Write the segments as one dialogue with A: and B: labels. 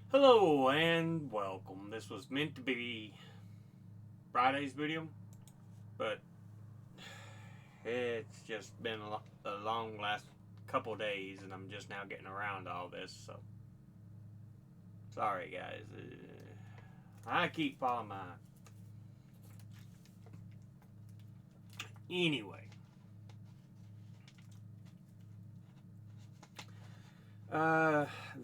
A: Hello and welcome. This was meant to be Friday's video, but it's just been a long last couple days, and I'm just now getting around to all this. So sorry, guys. I keep falling behind. Anyway,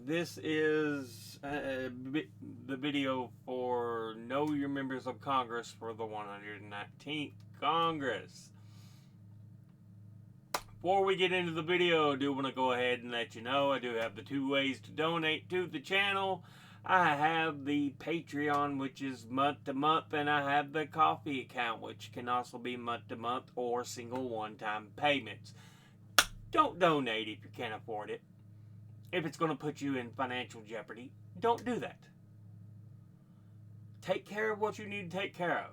A: this is the video for Know Your Members of Congress for the 119th Congress. Before we get into the video, I do want to go ahead and let you know I do have the two ways to donate to the channel. I have the Patreon, which is month to month, and I have the Coffee account, which can also be month to month or single one-time payments. Don't donate if you can't afford it. If it's going to put you in financial jeopardy, don't do that. Take care of what you need to take care of.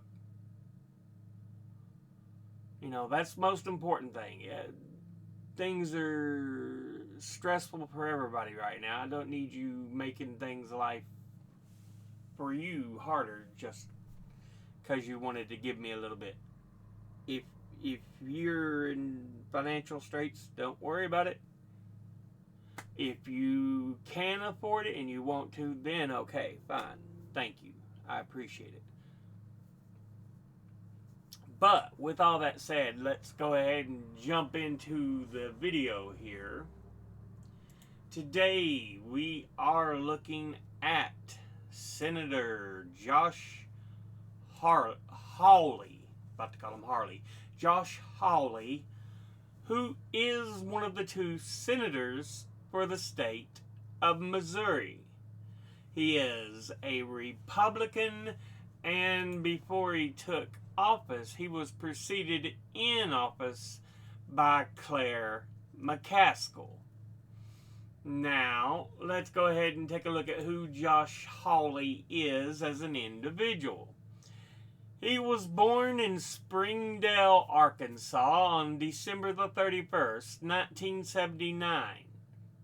A: You know, that's the most important thing. Things are stressful for everybody right now. I don't need you making things life for you harder just because you wanted to give me a little bit. If you're in financial straits, don't worry about it. If you can afford it and you want to, then okay, fine. Thank you. I appreciate it. But with all that said, let's go ahead and jump into the video here. Today we are looking at Senator Josh Hawley, about to call him Harley, Josh Hawley, who is one of the two senators for the state of Missouri. He is a Republican, and before he took office, he was preceded in office by Claire McCaskill. Now, let's go ahead and take a look at who Josh Hawley is as an individual. He was born in Springdale, Arkansas on December the 31st, 1979.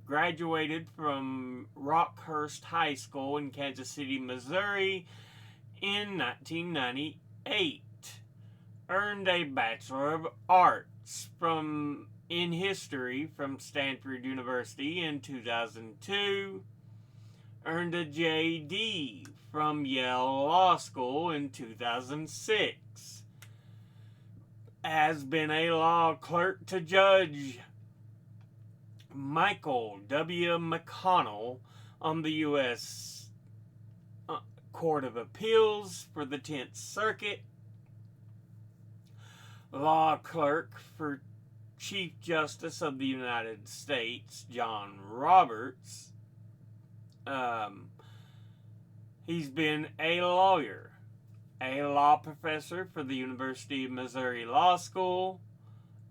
A: Graduated from Rockhurst High School in Kansas City, Missouri in 1998. Earned a Bachelor of Arts in History from Stanford University in 2002. Earned a JD from Yale Law School in 2006. Has been a law clerk to Judge Michael W. McConnell on the U.S. Court of Appeals for the 10th Circuit. Law clerk for Chief Justice of the United States, John Roberts. He's been a lawyer, a law professor for the University of Missouri Law School,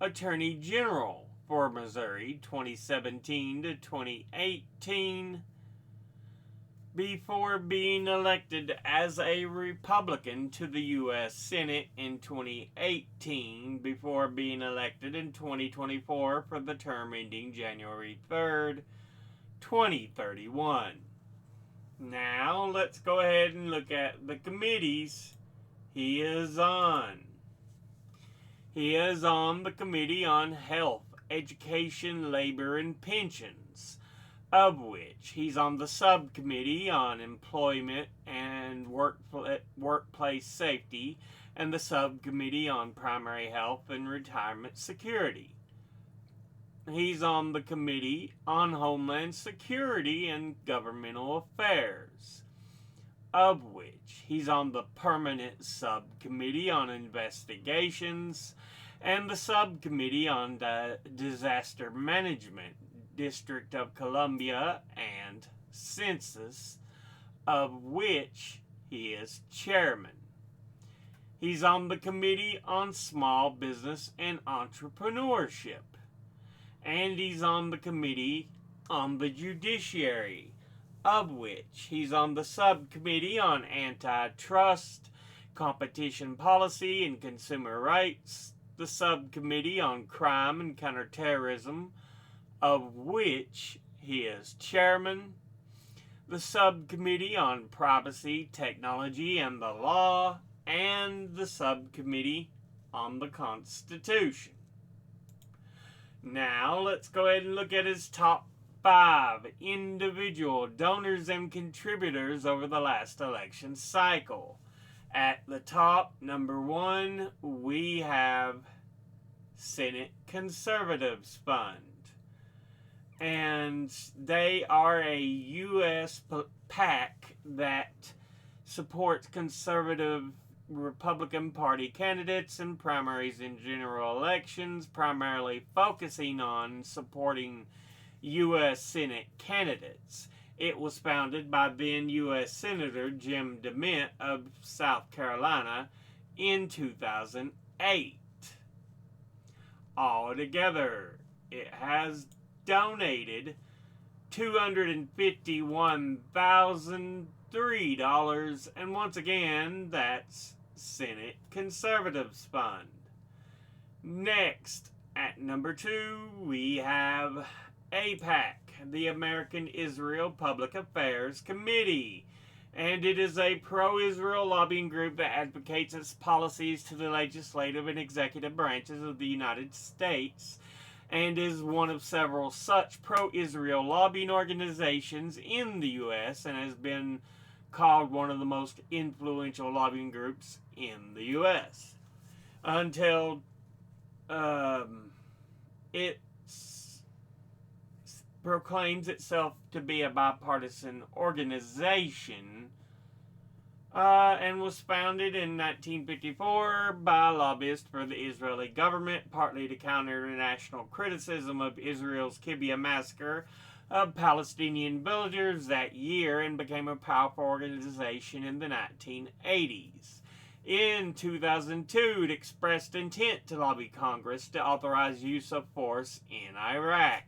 A: Attorney General for Missouri 2017 to 2018, before being elected as a Republican to the U.S. Senate in 2018, before being elected in 2024 for the term ending January 3rd, 2031. Now, let's go ahead and look at the committees he is on. He is on the Committee on Health, Education, Labor, and Pensions, of which he's on the Subcommittee on Employment and Workplace Safety and the Subcommittee on Primary Health and Retirement Security. He's on the Committee on Homeland Security and Governmental Affairs, of which he's on the Permanent Subcommittee on Investigations and the Subcommittee on Disaster Management, District of Columbia, and Census, of which he is chairman. He's on the Committee on Small Business and Entrepreneurship, and he's on the Committee on the Judiciary, of which he's on the Subcommittee on Antitrust, Competition Policy, and Consumer Rights, the Subcommittee on Crime and Counterterrorism, of which he is chairman, the Subcommittee on Privacy, Technology, and the Law, and the Subcommittee on the Constitution. Now, let's go ahead and look at his top 5 individual donors and contributors over the last election cycle. At the top, number 1, we have Senate Conservatives Fund. And they are a U.S. PAC that supports conservative Republican Party candidates in primaries and general elections, primarily focusing on supporting U.S. Senate candidates. It was founded by then U.S. Senator Jim DeMint of South Carolina in 2008. Altogether, it has donated $251,003, and once again, that's Senate Conservatives Fund. Next, at number 2, we have AIPAC, the American Israel Public Affairs Committee, and it is a pro-Israel lobbying group that advocates its policies to the legislative and executive branches of the United States, and is one of several such pro-Israel lobbying organizations in the U.S. and has been called one of the most influential lobbying groups in the U.S. until it proclaims itself to be a bipartisan organization and was founded in 1954 by lobbyists for the Israeli government, partly to counter international criticism of Israel's Kibbutz massacre of Palestinian villagers that year, and became a powerful organization in the 1980s. In 2002, it expressed intent to lobby Congress to authorize use of force in Iraq.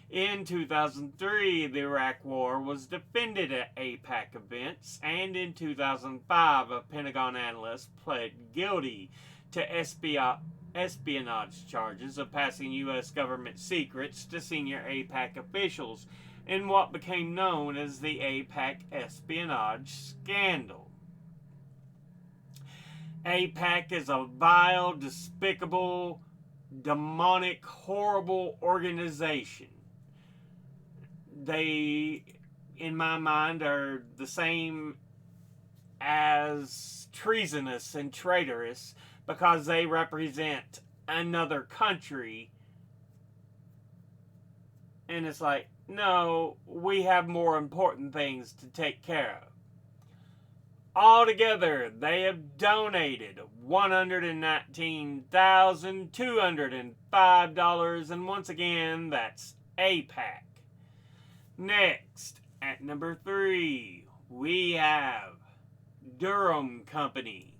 A: In 2003, the Iraq War was defended at AIPAC events, and in 2005, a Pentagon analyst pled guilty to espionage charges of passing U.S. government secrets to senior AIPAC officials in what became known as the AIPAC espionage scandal. AIPAC is a vile, despicable, demonic, horrible organization. They, in my mind, are the same as treasonous and traitorous because they represent another country. And it's like, no, we have more important things to take care of. Altogether, they have donated $119,205, and once again, that's AIPAC. Next, at number 3, we have Durham Company,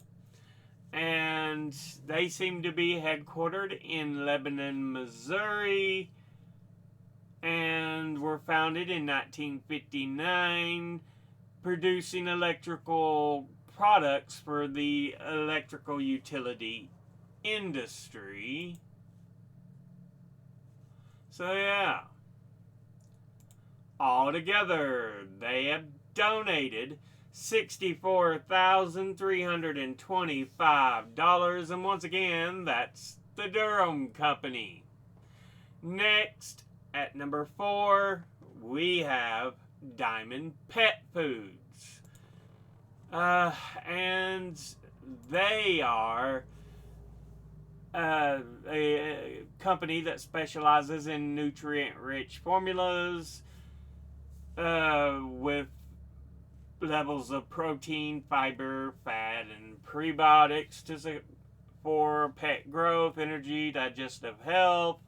A: and they seem to be headquartered in Lebanon, Missouri, and were founded in 1959, producing electrical products for the electrical utility industry. So yeah, altogether they have donated $64,325, and once again, that's the Durham Company. Next, at number 4, we have Diamond Pet Foods. And they are a company that specializes in nutrient-rich formulas with levels of protein, fiber, fat, and prebiotics for pet growth, energy, digestive health.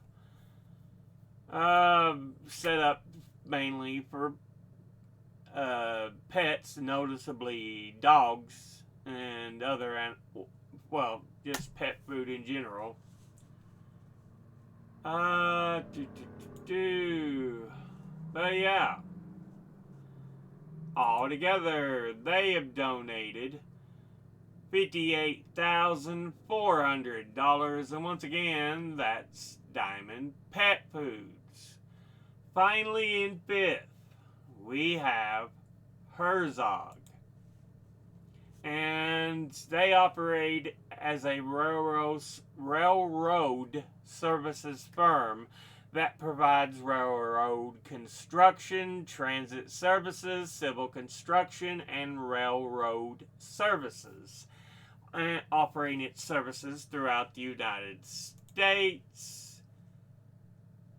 A: Set up mainly for pets, noticeably dogs and other, just pet food in general. But yeah, altogether they have donated $58,400, and once again, that's Diamond Pet Foods. Finally, in 5th, we have Herzog. And they operate as a railroad services firm that provides railroad construction, transit services, civil construction, and railroad services, and offering its services throughout the United States.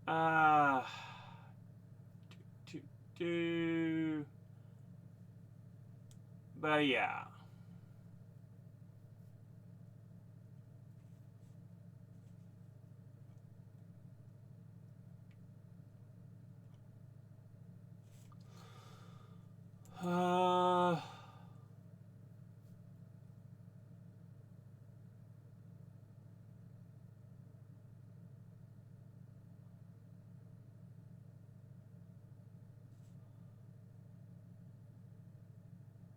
A: But yeah.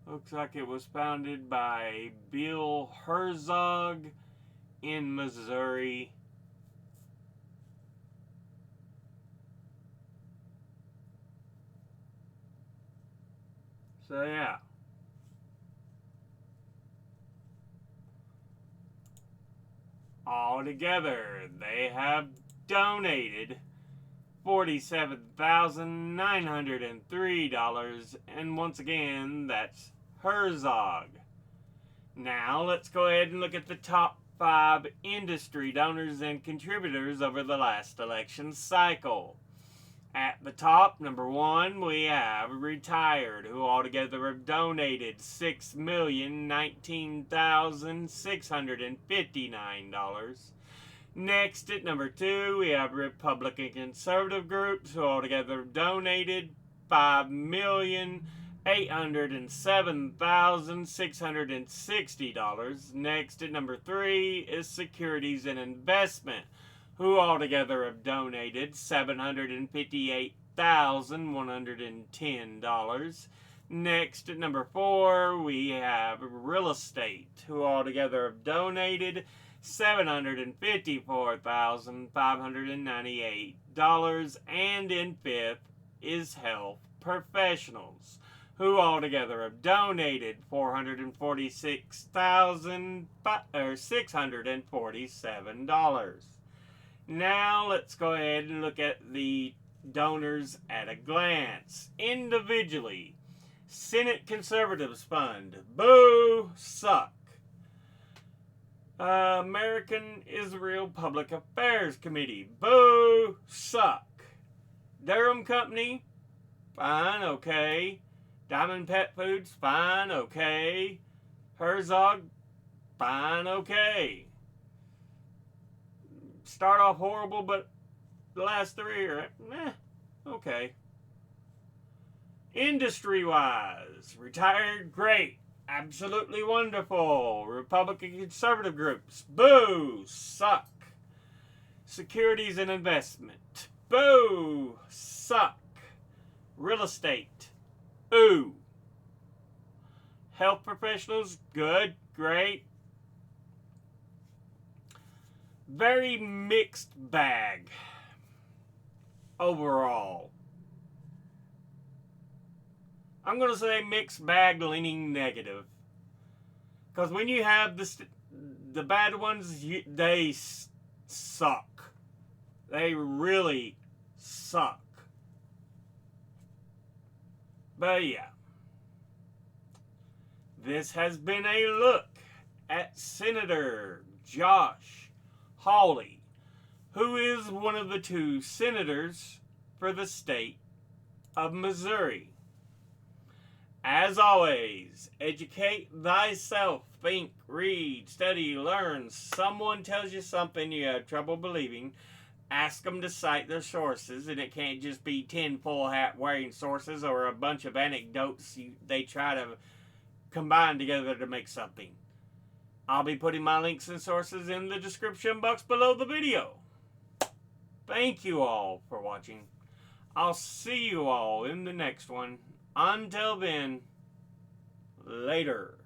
A: Looks like it was founded by Bill Herzog in Missouri. So yeah. Altogether, they have donated $47,903, and once again, that's Herzog. Now, let's go ahead and look at the top 5 industry donors and contributors over the last election cycle. At the top, number 1, we have Retired, who altogether have donated $6,019,659. Next, at number 2, we have Republican conservative groups, who altogether have donated $5,807,660. Next, at number 3, is Securities and Investment, who altogether have donated $758,110. Next, at number 4, we have Real Estate, who altogether have donated $754,598. And in 5th is Health Professionals, who altogether have donated $446,647. Now let's go ahead and look at the donors at a glance. Individually, Senate Conservatives Fund, boo, suck. American Israel Public Affairs Committee, boo, suck. Durham Company, fine, okay. Diamond Pet Foods, fine, okay. Herzog, fine, okay. Start off horrible, but the last 3 are, okay. Industry-wise, Retired, great. Absolutely wonderful. Republican conservative groups, boo, suck. Securities and Investment, boo, suck. Real Estate, ooh. Health Professionals, good, great. Very mixed bag overall. I'm going to say mixed bag leaning negative. Because when you have the bad ones, they suck. They really suck. But yeah. This has been a look at Senator Josh Hawley, who is one of the 2 senators for the state of Missouri. As always, educate thyself, think, read, study, learn. Someone tells you something you have trouble believing, ask them to cite their sources, and it can't just be 10 full hat wearing sources or a bunch of anecdotes they try to combine together to make something. I'll be putting my links and sources in the description box below the video. Thank you all for watching. I'll see you all in the next one. Until then, later.